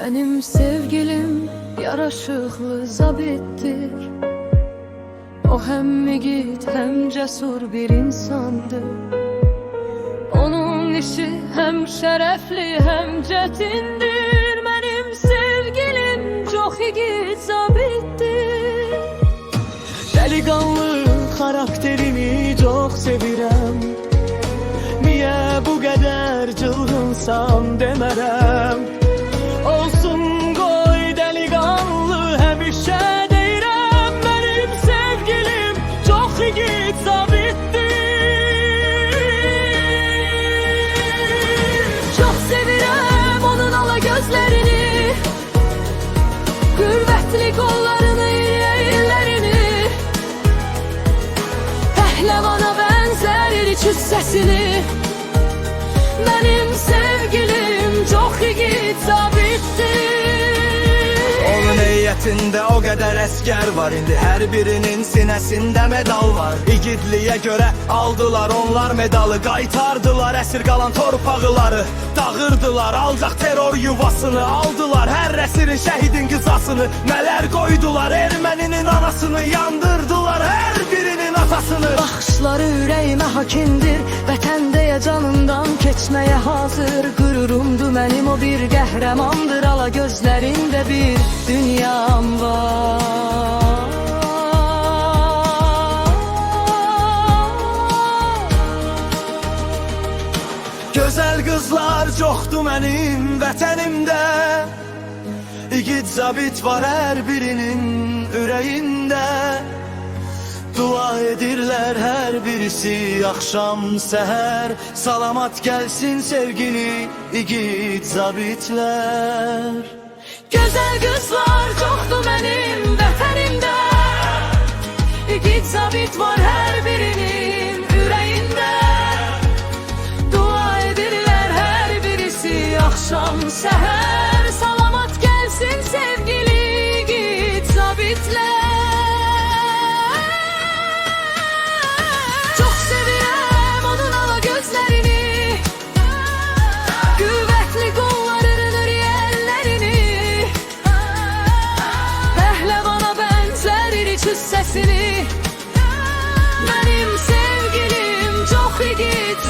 Benim sevgilim yaraşıklı zabittir. O hem yiğit hem cesur bir insandır. Onun işi hem şerefli hem çetindir. Benim sevgilim çok yiğit zabittir. Delikanlı karakterini çok sevirəm. Niye bu kadar çılgınsam demerəm. Olsun koy delikanlı hemişe deyirəm. Benim sevgilim çok yiğit zabittir. Çok sevirəm onun ala gözlerini, kuvvetli kollarını, ellerini. Pehlevana benzer iri cüssesini. Benim sevgilim çok yiğit zabittir. Onun heyetinde o kadar esker var, indi her birinin sinesinde medal var. İgidliğe göre aldılar onlar medalı, qaytardılar esir kalan torpaqları. Dağırdılar alcaq terör yuvasını, aldılar her esirin şehidin qızasını. Neler koydular ermeninin anasını, yandırdılar her birinin atasını. Baxışları ürəyimə hakindir, vətən deyə canından keçməyə hazır. Qürurumdur mənim o bir qəhrəmandır, ala gözlərində bir dünyam var. Güzel kızlar çoxdu mənim vətənimdə. İgid zabit var her birinin ürəyində. Dua edirlər hər birisi axşam səhər. Salamat gəlsin sevgili igid zabitlər. Gözəl qızlar çoxdur mənim vətənimdə. İgid zabit var hər birinin ürəyində. Dua edirlər hər birisi axşam səhər. Salamat gəlsin sevgili igid zabitlər. Çox sevirəm onun ala gözlərini, qüvvətli qollarını, əllərini. Pəhlevana bənzər iri cüssəsini. Benim sevgilim çok yiğit